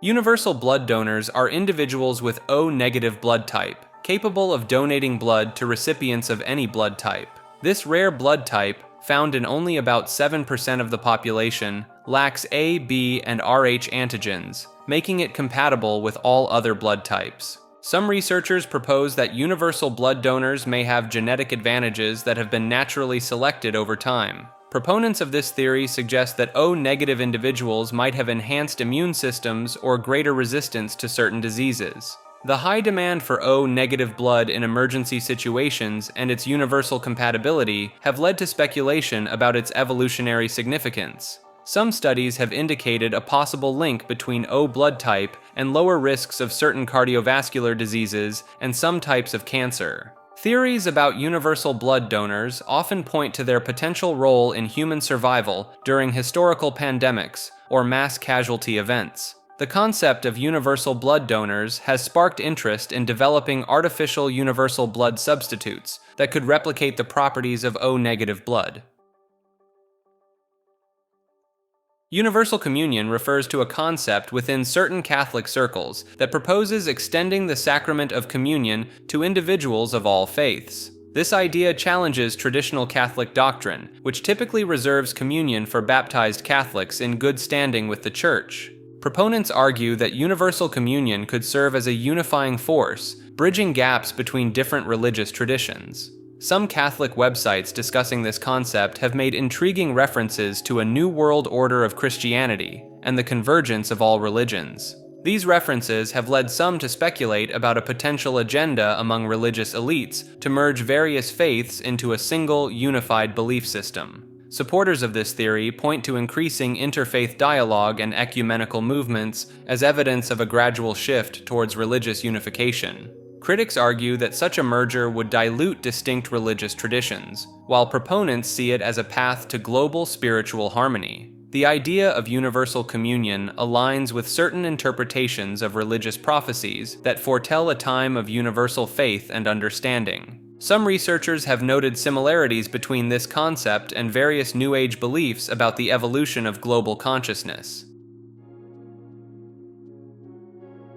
Universal blood donors are individuals with O-negative blood type, capable of donating blood to recipients of any blood type. This rare blood type, found in only about 7% of the population, lacks A, B, and Rh antigens, making it compatible with all other blood types. Some researchers propose that universal blood donors may have genetic advantages that have been naturally selected over time. Proponents of this theory suggest that O-negative individuals might have enhanced immune systems or greater resistance to certain diseases. The high demand for O-negative blood in emergency situations and its universal compatibility have led to speculation about its evolutionary significance. Some studies have indicated a possible link between O blood type and lower risks of certain cardiovascular diseases and some types of cancer. Theories about universal blood donors often point to their potential role in human survival during historical pandemics or mass casualty events. The concept of universal blood donors has sparked interest in developing artificial universal blood substitutes that could replicate the properties of O-negative blood. Universal communion refers to a concept within certain Catholic circles that proposes extending the sacrament of communion to individuals of all faiths. This idea challenges traditional Catholic doctrine, which typically reserves communion for baptized Catholics in good standing with the Church. Proponents argue that universal communion could serve as a unifying force, bridging gaps between different religious traditions. Some Catholic websites discussing this concept have made intriguing references to a new world order of Christianity and the convergence of all religions. These references have led some to speculate about a potential agenda among religious elites to merge various faiths into a single, unified belief system. Supporters of this theory point to increasing interfaith dialogue and ecumenical movements as evidence of a gradual shift towards religious unification. Critics argue that such a merger would dilute distinct religious traditions, while proponents see it as a path to global spiritual harmony. The idea of universal communion aligns with certain interpretations of religious prophecies that foretell a time of universal faith and understanding. Some researchers have noted similarities between this concept and various New Age beliefs about the evolution of global consciousness.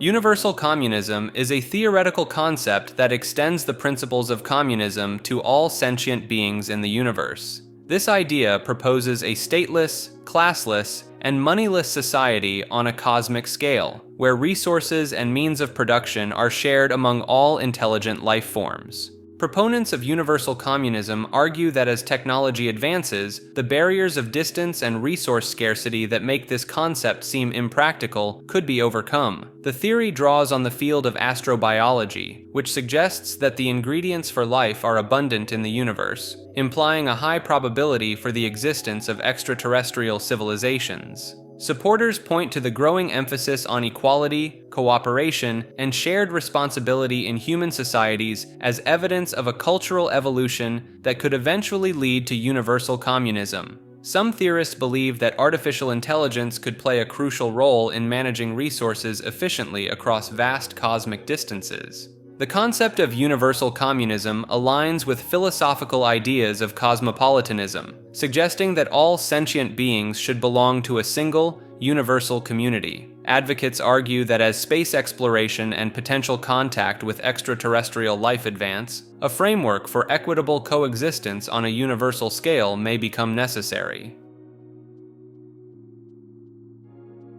Universal communism is a theoretical concept that extends the principles of communism to all sentient beings in the universe. This idea proposes a stateless, classless, and moneyless society on a cosmic scale, where resources and means of production are shared among all intelligent life forms. Proponents of universal communism argue that as technology advances, the barriers of distance and resource scarcity that make this concept seem impractical could be overcome. The theory draws on the field of astrobiology, which suggests that the ingredients for life are abundant in the universe, implying a high probability for the existence of extraterrestrial civilizations. Supporters point to the growing emphasis on equality, cooperation, and shared responsibility in human societies as evidence of a cultural evolution that could eventually lead to universal communism. Some theorists believe that artificial intelligence could play a crucial role in managing resources efficiently across vast cosmic distances. The concept of universal communism aligns with philosophical ideas of cosmopolitanism, suggesting that all sentient beings should belong to a single, universal community. Advocates argue that as space exploration and potential contact with extraterrestrial life advance, a framework for equitable coexistence on a universal scale may become necessary.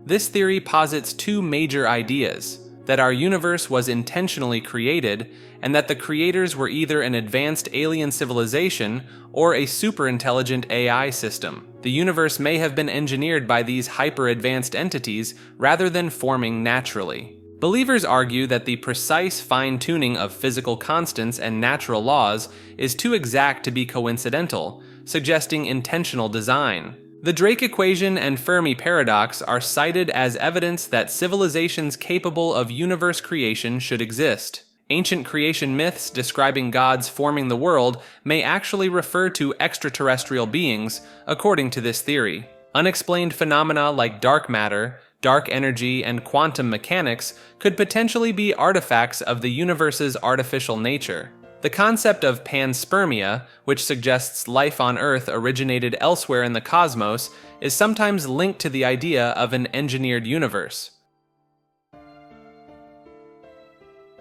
This theory posits two major ideas: that our universe was intentionally created, and that the creators were either an advanced alien civilization or a super-intelligent AI system. The universe may have been engineered by these hyper-advanced entities rather than forming naturally. Believers argue that the precise fine-tuning of physical constants and natural laws is too exact to be coincidental, suggesting intentional design. The Drake equation and Fermi paradox are cited as evidence that civilizations capable of universe creation should exist. Ancient creation myths describing gods forming the world may actually refer to extraterrestrial beings, according to this theory. Unexplained phenomena like dark matter, dark energy, and quantum mechanics could potentially be artifacts of the universe's artificial nature. The concept of panspermia, which suggests life on Earth originated elsewhere in the cosmos, is sometimes linked to the idea of an engineered universe.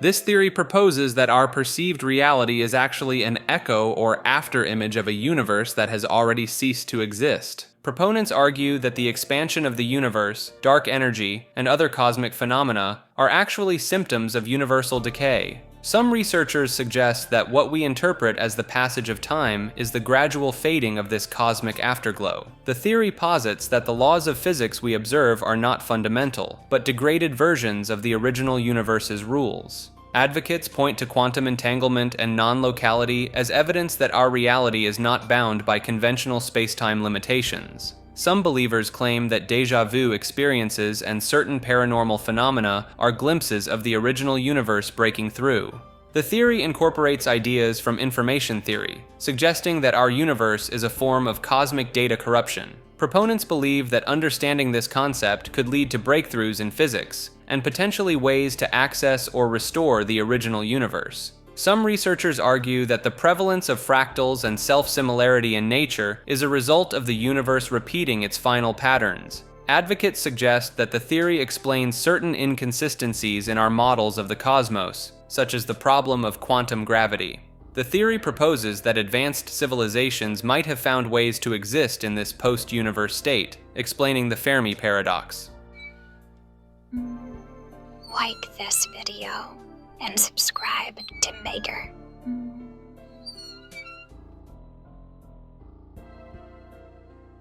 This theory proposes that our perceived reality is actually an echo or afterimage of a universe that has already ceased to exist. Proponents argue that the expansion of the universe, dark energy, and other cosmic phenomena are actually symptoms of universal decay. Some researchers suggest that what we interpret as the passage of time is the gradual fading of this cosmic afterglow. The theory posits that the laws of physics we observe are not fundamental, but degraded versions of the original universe's rules. Advocates point to quantum entanglement and non-locality as evidence that our reality is not bound by conventional space-time limitations. Some believers claim that déjà vu experiences and certain paranormal phenomena are glimpses of the original universe breaking through. The theory incorporates ideas from information theory, suggesting that our universe is a form of cosmic data corruption. Proponents believe that understanding this concept could lead to breakthroughs in physics, and potentially ways to access or restore the original universe. Some researchers argue that the prevalence of fractals and self-similarity in nature is a result of the universe repeating its final patterns. Advocates suggest that the theory explains certain inconsistencies in our models of the cosmos, such as the problem of quantum gravity. The theory proposes that advanced civilizations might have found ways to exist in this post-universe state, explaining the Fermi paradox. Like this video and subscribe to Maker.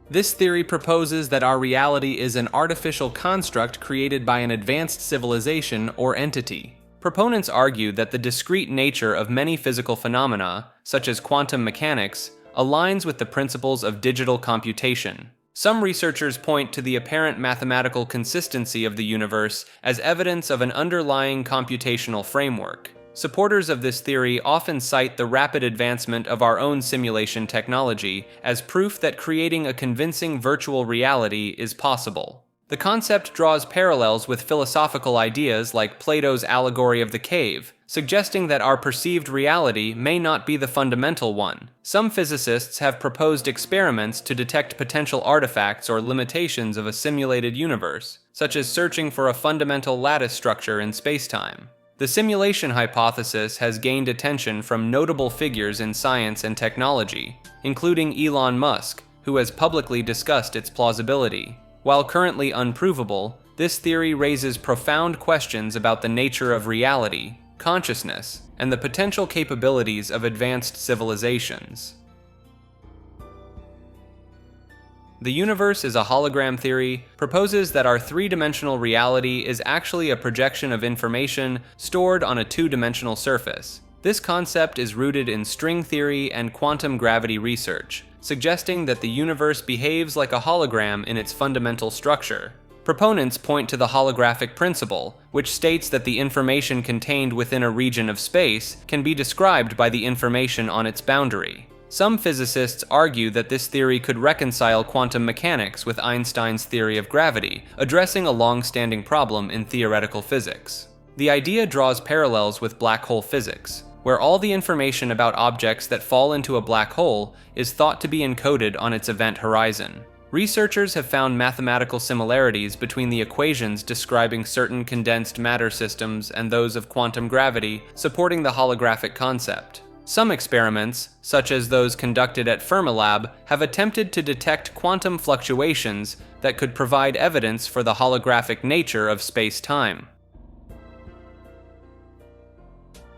This theory proposes that our reality is an artificial construct created by an advanced civilization or entity. Proponents argue that the discrete nature of many physical phenomena, such as quantum mechanics, aligns with the principles of digital computation. Some researchers point to the apparent mathematical consistency of the universe as evidence of an underlying computational framework. Supporters of this theory often cite the rapid advancement of our own simulation technology as proof that creating a convincing virtual reality is possible. The concept draws parallels with philosophical ideas like Plato's allegory of the cave, suggesting that our perceived reality may not be the fundamental one. Some physicists have proposed experiments to detect potential artifacts or limitations of a simulated universe, such as searching for a fundamental lattice structure in spacetime. The simulation hypothesis has gained attention from notable figures in science and technology, including Elon Musk, who has publicly discussed its plausibility. While currently unprovable, this theory raises profound questions about the nature of reality, consciousness, and the potential capabilities of advanced civilizations. The universe is a hologram theory proposes that our three-dimensional reality is actually a projection of information stored on a two-dimensional surface. This concept is rooted in string theory and quantum gravity research, suggesting that the universe behaves like a hologram in its fundamental structure. Proponents point to the holographic principle, which states that the information contained within a region of space can be described by the information on its boundary. Some physicists argue that this theory could reconcile quantum mechanics with Einstein's theory of gravity, addressing a long-standing problem in theoretical physics. The idea draws parallels with black hole physics, where all the information about objects that fall into a black hole is thought to be encoded on its event horizon. Researchers have found mathematical similarities between the equations describing certain condensed matter systems and those of quantum gravity, supporting the holographic concept. Some experiments, such as those conducted at Fermilab, have attempted to detect quantum fluctuations that could provide evidence for the holographic nature of space-time.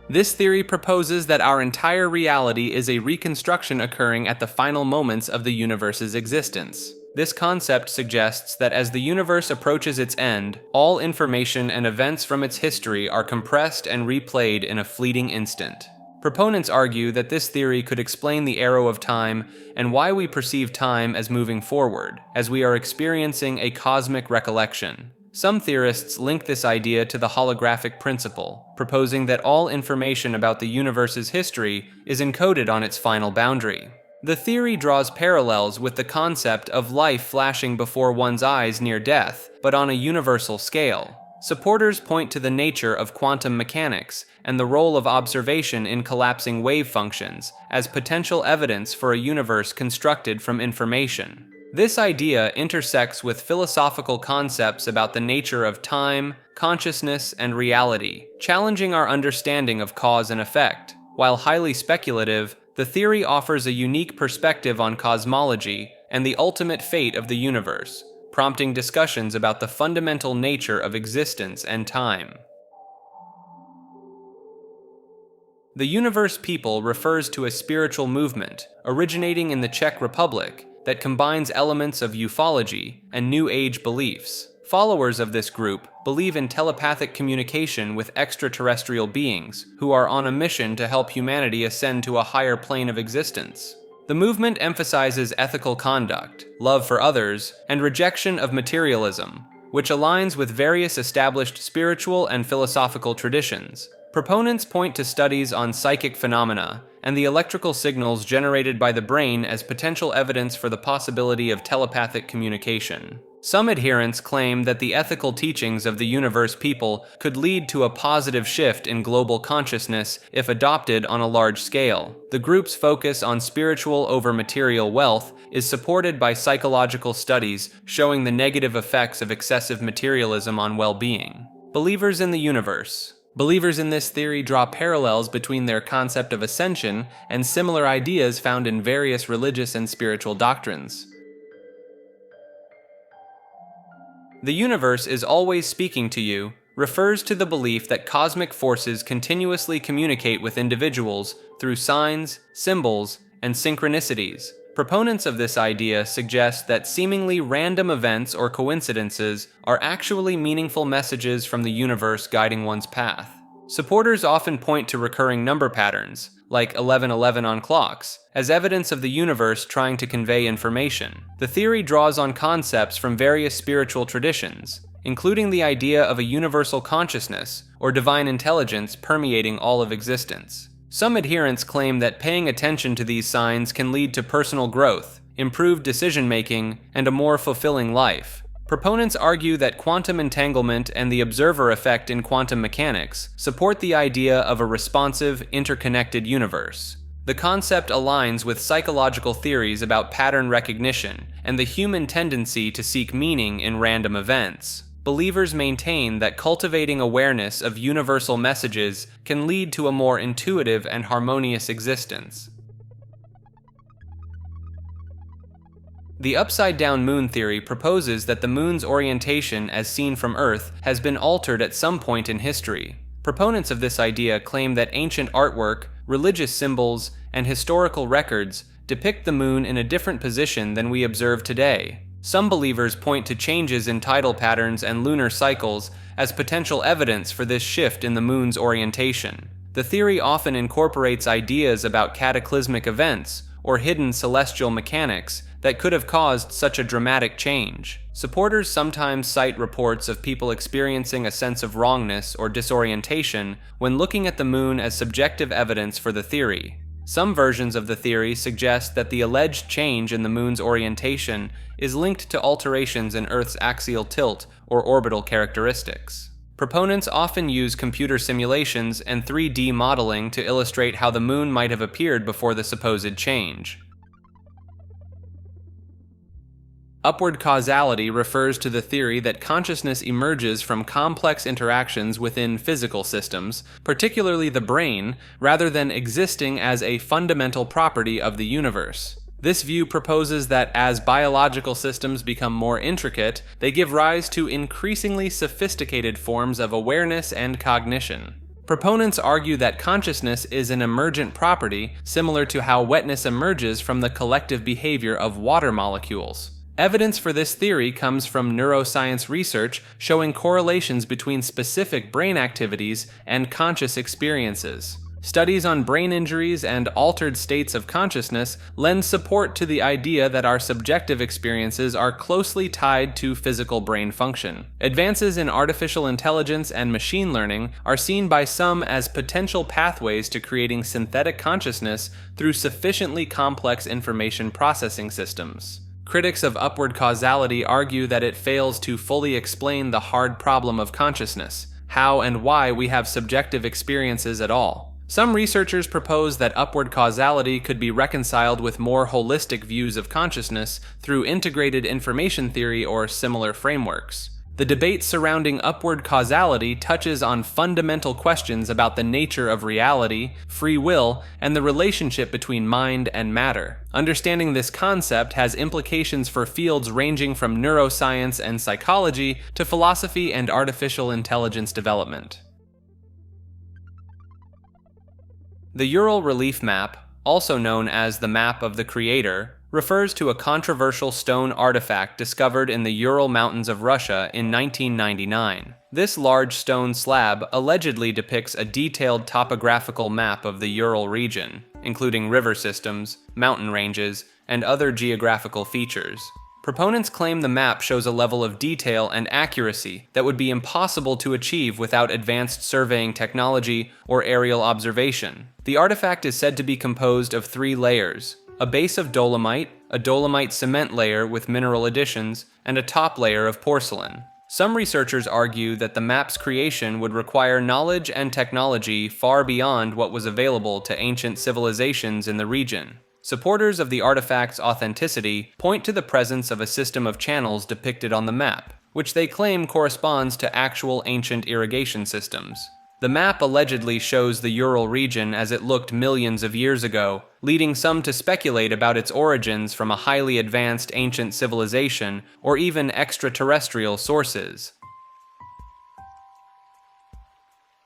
This theory proposes that our entire reality is a reconstruction occurring at the final moments of the universe's existence. This concept suggests that as the universe approaches its end, all information and events from its history are compressed and replayed in a fleeting instant. Proponents argue that this theory could explain the arrow of time and why we perceive time as moving forward, as we are experiencing a cosmic recollection. Some theorists link this idea to the holographic principle, proposing that all information about the universe's history is encoded on its final boundary. The theory draws parallels with the concept of life flashing before one's eyes near death, but on a universal scale. Supporters point to the nature of quantum mechanics and the role of observation in collapsing wave functions as potential evidence for a universe constructed from information. This idea intersects with philosophical concepts about the nature of time, consciousness, and reality, challenging our understanding of cause and effect. While highly speculative, the theory offers a unique perspective on cosmology and the ultimate fate of the universe, prompting discussions about the fundamental nature of existence and time. The universe people refers to a spiritual movement originating in the Czech Republic that combines elements of ufology and New Age beliefs. Followers of this group believe in telepathic communication with extraterrestrial beings who are on a mission to help humanity ascend to a higher plane of existence. The movement emphasizes ethical conduct, love for others, and rejection of materialism, which aligns with various established spiritual and philosophical traditions. Proponents point to studies on psychic phenomena and the electrical signals generated by the brain as potential evidence for the possibility of telepathic communication. Some adherents claim that the ethical teachings of the universe people could lead to a positive shift in global consciousness if adopted on a large scale. The group's focus on spiritual over material wealth is supported by psychological studies showing the negative effects of excessive materialism on well-being. Believers in the universe. Believers in this theory draw parallels between their concept of ascension and similar ideas found in various religious and spiritual doctrines. The universe is always speaking to you refers to the belief that cosmic forces continuously communicate with individuals through signs, symbols, and synchronicities. Proponents of this idea suggest that seemingly random events or coincidences are actually meaningful messages from the universe guiding one's path. Supporters often point to recurring number patterns, like 1111 on clocks, as evidence of the universe trying to convey information. The theory draws on concepts from various spiritual traditions, including the idea of a universal consciousness or divine intelligence permeating all of existence. Some adherents claim that paying attention to these signs can lead to personal growth, improved decision-making, and a more fulfilling life. Proponents argue that quantum entanglement and the observer effect in quantum mechanics support the idea of a responsive, interconnected universe. The concept aligns with psychological theories about pattern recognition and the human tendency to seek meaning in random events. Believers maintain that cultivating awareness of universal messages can lead to a more intuitive and harmonious existence. The upside-down moon theory proposes that the moon's orientation as seen from Earth has been altered at some point in history. Proponents of this idea claim that ancient artwork, religious symbols, and historical records depict the moon in a different position than we observe today. Some believers point to changes in tidal patterns and lunar cycles as potential evidence for this shift in the moon's orientation. The theory often incorporates ideas about cataclysmic events or hidden celestial mechanics that could have caused such a dramatic change. Supporters sometimes cite reports of people experiencing a sense of wrongness or disorientation when looking at the moon as subjective evidence for the theory. Some versions of the theory suggest that the alleged change in the moon's orientation is linked to alterations in Earth's axial tilt or orbital characteristics. Proponents often use computer simulations and 3D modeling to illustrate how the moon might have appeared before the supposed change. Upward causality refers to the theory that consciousness emerges from complex interactions within physical systems, particularly the brain, rather than existing as a fundamental property of the universe. This view proposes that as biological systems become more intricate, they give rise to increasingly sophisticated forms of awareness and cognition. Proponents argue that consciousness is an emergent property, similar to how wetness emerges from the collective behavior of water molecules. Evidence for this theory comes from neuroscience research showing correlations between specific brain activities and conscious experiences. Studies on brain injuries and altered states of consciousness lend support to the idea that our subjective experiences are closely tied to physical brain function. Advances in artificial intelligence and machine learning are seen by some as potential pathways to creating synthetic consciousness through sufficiently complex information processing systems. Critics of upward causality argue that it fails to fully explain the hard problem of consciousness, how and why we have subjective experiences at all. Some researchers propose that upward causality could be reconciled with more holistic views of consciousness through integrated information theory or similar frameworks. The debate surrounding upward causality touches on fundamental questions about the nature of reality, free will, and the relationship between mind and matter. Understanding this concept has implications for fields ranging from neuroscience and psychology to philosophy and artificial intelligence development. The Ural relief map, also known as the Map of the Creator, refers to a controversial stone artifact discovered in the Ural Mountains of Russia in 1999. This large stone slab allegedly depicts a detailed topographical map of the Ural region, including river systems, mountain ranges, and other geographical features. Proponents claim the map shows a level of detail and accuracy that would be impossible to achieve without advanced surveying technology or aerial observation. The artifact is said to be composed of 3 layers: a base of dolomite, a dolomite cement layer with mineral additions, and a top layer of porcelain. Some researchers argue that the map's creation would require knowledge and technology far beyond what was available to ancient civilizations in the region. Supporters of the artifact's authenticity point to the presence of a system of channels depicted on the map, which they claim corresponds to actual ancient irrigation systems. The map allegedly shows the Ural region as it looked millions of years ago, leading some to speculate about its origins from a highly advanced ancient civilization or even extraterrestrial sources.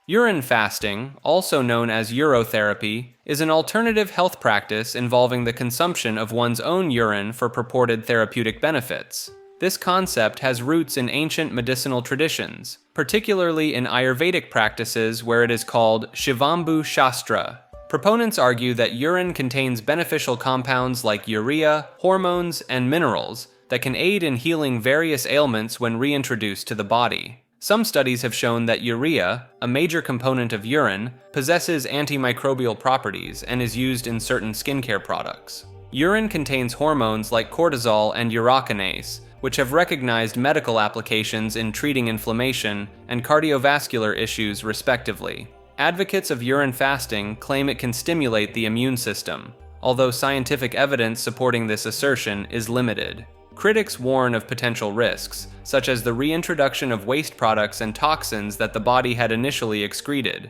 Urine fasting, also known as urotherapy, is an alternative health practice involving the consumption of one's own urine for purported therapeutic benefits. This concept has roots in ancient medicinal traditions, particularly in Ayurvedic practices where it is called Shivambu Shastra. Proponents argue that urine contains beneficial compounds like urea, hormones, and minerals that can aid in healing various ailments when reintroduced to the body. Some studies have shown that urea, a major component of urine, possesses antimicrobial properties and is used in certain skincare products. Urine contains hormones like cortisol and urokinase, which have recognized medical applications in treating inflammation and cardiovascular issues respectively. Advocates of urine fasting claim it can stimulate the immune system, although scientific evidence supporting this assertion is limited. Critics warn of potential risks, such as the reintroduction of waste products and toxins that the body had initially excreted.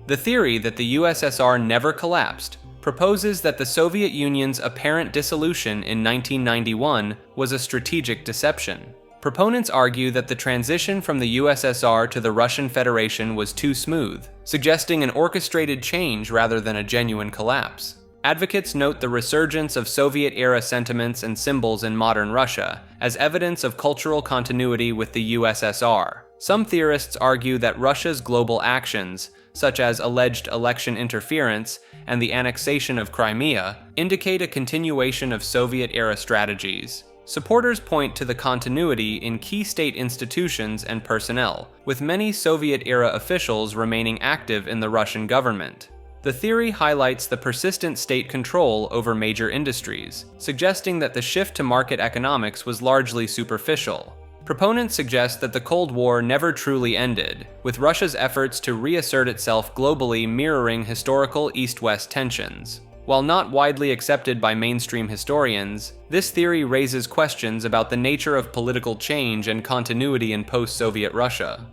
The theory that the USSR never collapsed proposes that the Soviet Union's apparent dissolution in 1991 was a strategic deception. Proponents argue that the transition from the USSR to the Russian Federation was too smooth, suggesting an orchestrated change rather than a genuine collapse. Advocates note the resurgence of Soviet-era sentiments and symbols in modern Russia as evidence of cultural continuity with the USSR. Some theorists argue that Russia's global actions, such as alleged election interference and the annexation of Crimea, indicate a continuation of Soviet-era strategies. Supporters point to the continuity in key state institutions and personnel, with many Soviet-era officials remaining active in the Russian government. The theory highlights the persistent state control over major industries, suggesting that the shift to market economics was largely superficial. Proponents suggest that the Cold War never truly ended, with Russia's efforts to reassert itself globally mirroring historical East-West tensions. While not widely accepted by mainstream historians, this theory raises questions about the nature of political change and continuity in post-Soviet Russia.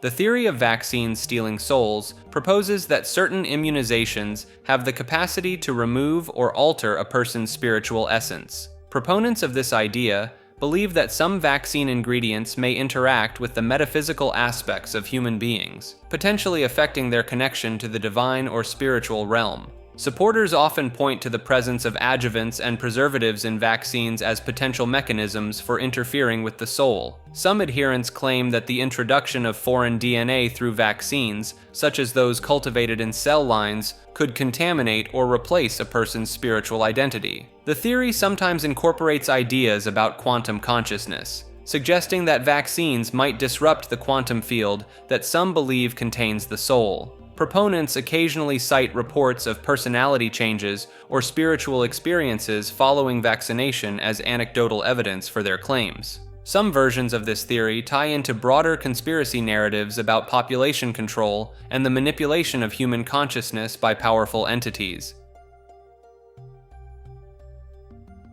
The theory of vaccines stealing souls proposes that certain immunizations have the capacity to remove or alter a person's spiritual essence. Proponents of this idea believe that some vaccine ingredients may interact with the metaphysical aspects of human beings, potentially affecting their connection to the divine or spiritual realm. Supporters often point to the presence of adjuvants and preservatives in vaccines as potential mechanisms for interfering with the soul. Some adherents claim that the introduction of foreign DNA through vaccines, such as those cultivated in cell lines, could contaminate or replace a person's spiritual identity. The theory sometimes incorporates ideas about quantum consciousness, suggesting that vaccines might disrupt the quantum field that some believe contains the soul. Proponents occasionally cite reports of personality changes or spiritual experiences following vaccination as anecdotal evidence for their claims. Some versions of this theory tie into broader conspiracy narratives about population control and the manipulation of human consciousness by powerful entities.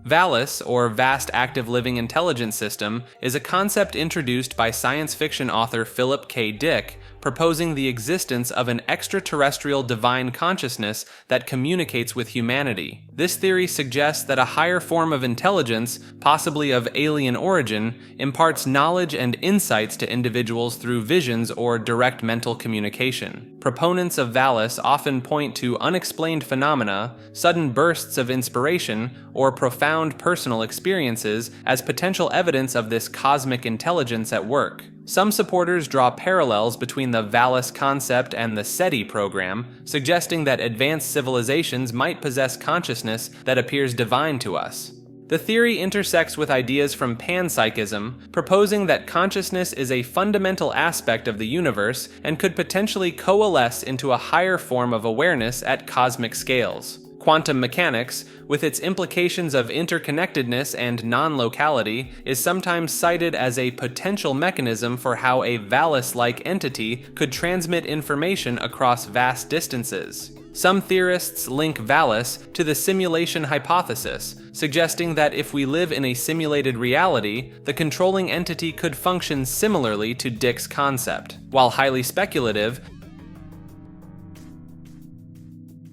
Valis, or Vast Active Living Intelligence System, is a concept introduced by science fiction author Philip K. Dick, proposing the existence of an extraterrestrial divine consciousness that communicates with humanity. This theory suggests that a higher form of intelligence, possibly of alien origin, imparts knowledge and insights to individuals through visions or direct mental communication. Proponents of Valis often point to unexplained phenomena, sudden bursts of inspiration, or profound personal experiences as potential evidence of this cosmic intelligence at work. Some supporters draw parallels between the Valis concept and the SETI program, suggesting that advanced civilizations might possess consciousness that appears divine to us. The theory intersects with ideas from panpsychism, proposing that consciousness is a fundamental aspect of the universe and could potentially coalesce into a higher form of awareness at cosmic scales. Quantum mechanics, with its implications of interconnectedness and non-locality, is sometimes cited as a potential mechanism for how a Valis-like entity could transmit information across vast distances. Some theorists link Valis to the simulation hypothesis, suggesting that if we live in a simulated reality, the controlling entity could function similarly to Dick's concept. While highly speculative,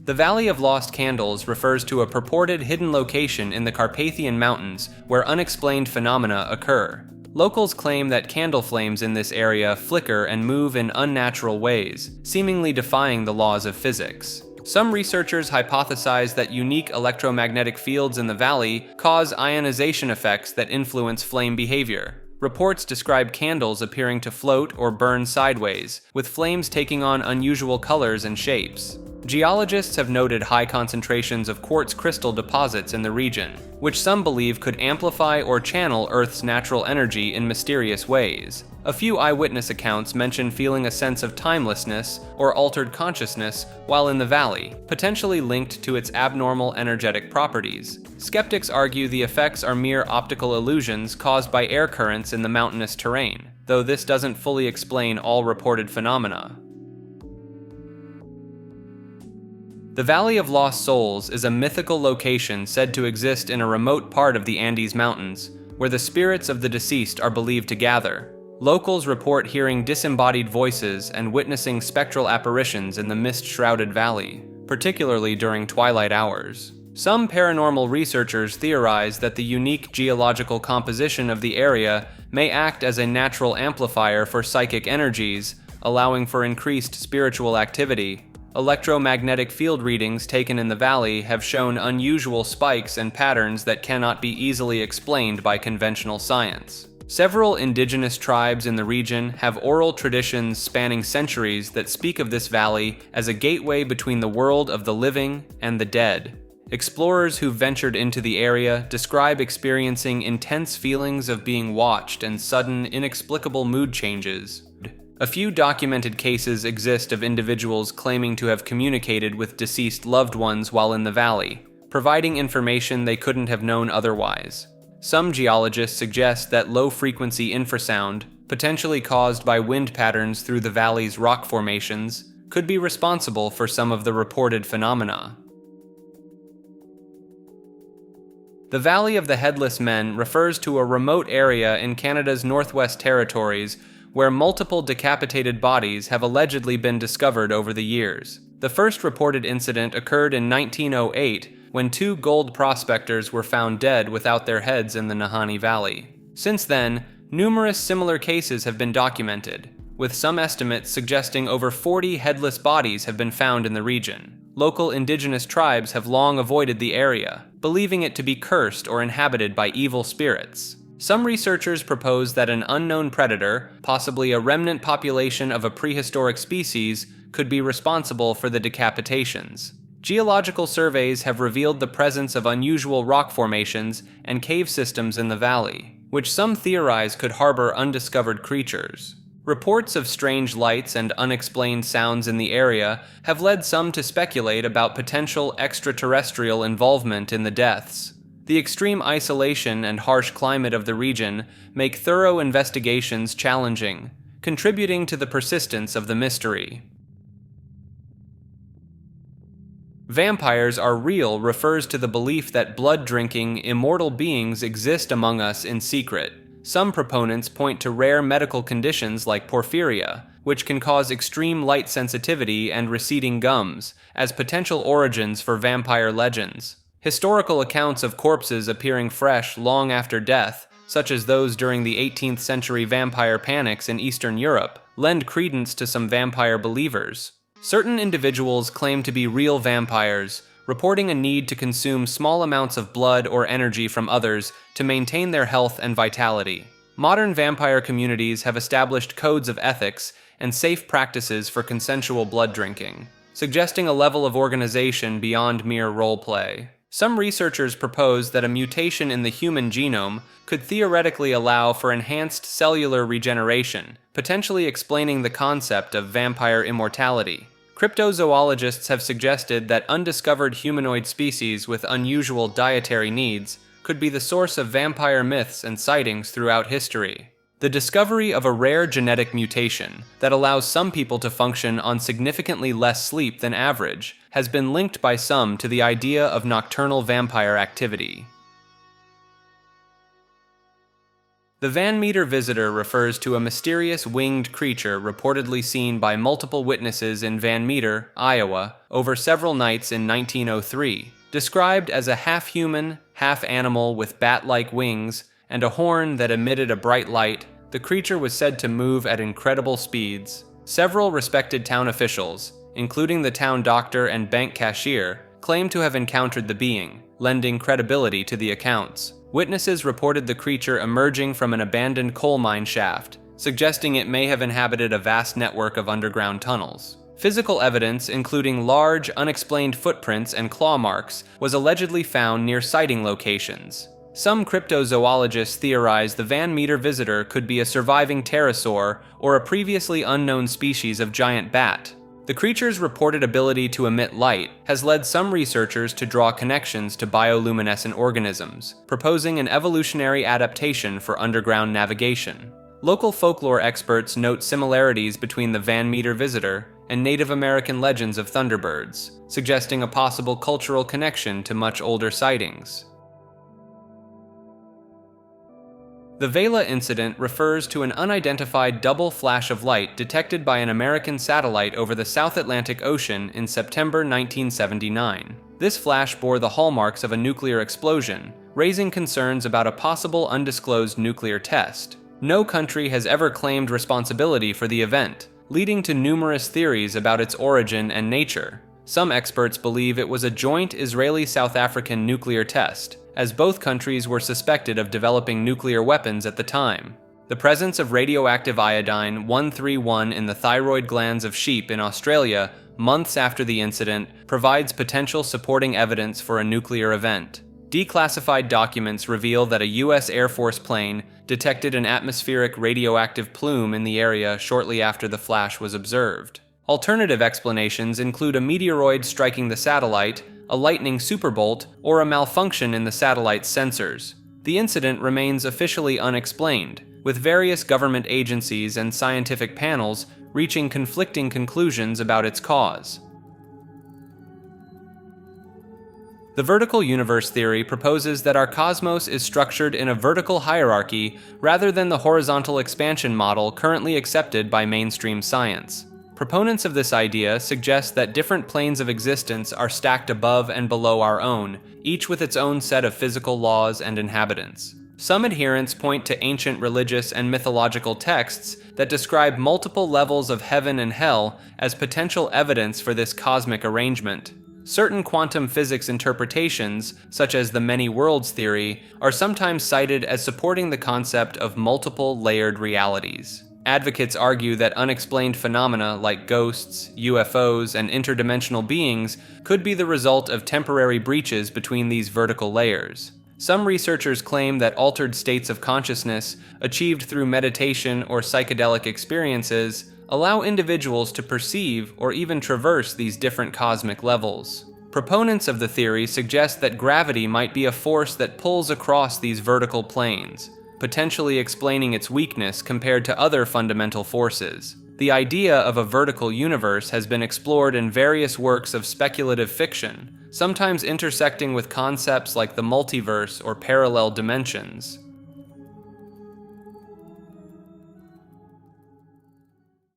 the Valley of Lost Candles refers to a purported hidden location in the Carpathian Mountains where unexplained phenomena occur. Locals claim that candle flames in this area flicker and move in unnatural ways, seemingly defying the laws of physics. Some researchers hypothesize that unique electromagnetic fields in the valley cause ionization effects that influence flame behavior. Reports describe candles appearing to float or burn sideways, with flames taking on unusual colors and shapes. Geologists have noted high concentrations of quartz crystal deposits in the region, which some believe could amplify or channel Earth's natural energy in mysterious ways. A few eyewitness accounts mention feeling a sense of timelessness or altered consciousness while in the valley, potentially linked to its abnormal energetic properties. Skeptics argue the effects are mere optical illusions caused by air currents in the mountainous terrain, though this doesn't fully explain all reported phenomena. The Valley of Lost Souls is a mythical location said to exist in a remote part of the Andes Mountains, where the spirits of the deceased are believed to gather. Locals report hearing disembodied voices and witnessing spectral apparitions in the mist-shrouded valley, particularly during twilight hours. Some paranormal researchers theorize that the unique geological composition of the area may act as a natural amplifier for psychic energies, allowing for increased spiritual activity. Electromagnetic field readings taken in the valley have shown unusual spikes and patterns that cannot be easily explained by conventional science. Several indigenous tribes in the region have oral traditions spanning centuries that speak of this valley as a gateway between the world of the living and the dead. Explorers who ventured into the area describe experiencing intense feelings of being watched and sudden, inexplicable mood changes. A few documented cases exist of individuals claiming to have communicated with deceased loved ones while in the valley, providing information they couldn't have known otherwise. Some geologists suggest that low-frequency infrasound, potentially caused by wind patterns through the valley's rock formations, could be responsible for some of the reported phenomena. The Valley of the Headless Men refers to a remote area in Canada's Northwest Territories where multiple decapitated bodies have allegedly been discovered over the years. The first reported incident occurred in 1908 when 2 gold prospectors were found dead without their heads in the Nahanni Valley. Since then, numerous similar cases have been documented, with some estimates suggesting over 40 headless bodies have been found in the region. Local indigenous tribes have long avoided the area, believing it to be cursed or inhabited by evil spirits. Some researchers propose that an unknown predator, possibly a remnant population of a prehistoric species, could be responsible for the decapitations. Geological surveys have revealed the presence of unusual rock formations and cave systems in the valley, which some theorize could harbor undiscovered creatures. Reports of strange lights and unexplained sounds in the area have led some to speculate about potential extraterrestrial involvement in the deaths. The extreme isolation and harsh climate of the region make thorough investigations challenging, contributing to the persistence of the mystery. Vampires are real refers to the belief that blood-drinking, immortal beings exist among us in secret. Some proponents point to rare medical conditions like porphyria, which can cause extreme light sensitivity and receding gums, as potential origins for vampire legends. Historical accounts of corpses appearing fresh long after death, such as those during the 18th century vampire panics in Eastern Europe, lend credence to some vampire believers. Certain individuals claim to be real vampires, reporting a need to consume small amounts of blood or energy from others to maintain their health and vitality. Modern vampire communities have established codes of ethics and safe practices for consensual blood drinking, suggesting a level of organization beyond mere roleplay. Some researchers propose that a mutation in the human genome could theoretically allow for enhanced cellular regeneration, potentially explaining the concept of vampire immortality. Cryptozoologists have suggested that undiscovered humanoid species with unusual dietary needs could be the source of vampire myths and sightings throughout history. The discovery of a rare genetic mutation that allows some people to function on significantly less sleep than average has been linked by some to the idea of nocturnal vampire activity. The Van Meter visitor refers to a mysterious winged creature reportedly seen by multiple witnesses in Van Meter, Iowa, over several nights in 1903. Described as a half-human, half-animal with bat-like wings and a horn that emitted a bright light, the creature was said to move at incredible speeds. Several respected town officials, including the town doctor and bank cashier, claim to have encountered the being, lending credibility to the accounts. Witnesses reported the creature emerging from an abandoned coal mine shaft, suggesting it may have inhabited a vast network of underground tunnels. Physical evidence, including large, unexplained footprints and claw marks, was allegedly found near sighting locations. Some cryptozoologists theorize the Van Meter visitor could be a surviving pterosaur or a previously unknown species of giant bat. The creature's reported ability to emit light has led some researchers to draw connections to bioluminescent organisms, proposing an evolutionary adaptation for underground navigation. Local folklore experts note similarities between the Van Meter visitor and Native American legends of thunderbirds, suggesting a possible cultural connection to much older sightings. The Vela Incident refers to an unidentified double flash of light detected by an American satellite over the South Atlantic Ocean in September 1979. This flash bore the hallmarks of a nuclear explosion, raising concerns about a possible undisclosed nuclear test. No country has ever claimed responsibility for the event, leading to numerous theories about its origin and nature. Some experts believe it was a joint Israeli-South African nuclear test, as both countries were suspected of developing nuclear weapons at the time. The presence of radioactive iodine-131 in the thyroid glands of sheep in Australia months after the incident provides potential supporting evidence for a nuclear event. Declassified documents reveal that a U.S. Air Force plane detected an atmospheric radioactive plume in the area shortly after the flash was observed. Alternative explanations include a meteoroid striking the satellite, a lightning superbolt, or a malfunction in the satellite's sensors. The incident remains officially unexplained, with various government agencies and scientific panels reaching conflicting conclusions about its cause. The vertical universe theory proposes that our cosmos is structured in a vertical hierarchy rather than the horizontal expansion model currently accepted by mainstream science. Proponents of this idea suggest that different planes of existence are stacked above and below our own, each with its own set of physical laws and inhabitants. Some adherents point to ancient religious and mythological texts that describe multiple levels of heaven and hell as potential evidence for this cosmic arrangement. Certain quantum physics interpretations, such as the many worlds theory, are sometimes cited as supporting the concept of multiple layered realities. Advocates argue that unexplained phenomena like ghosts, UFOs, and interdimensional beings could be the result of temporary breaches between these vertical layers. Some researchers claim that altered states of consciousness, achieved through meditation or psychedelic experiences, allow individuals to perceive or even traverse these different cosmic levels. Proponents of the theory suggest that gravity might be a force that pulls across these vertical planes, potentially explaining its weakness compared to other fundamental forces. The idea of a vertical universe has been explored in various works of speculative fiction, sometimes intersecting with concepts like the multiverse or parallel dimensions.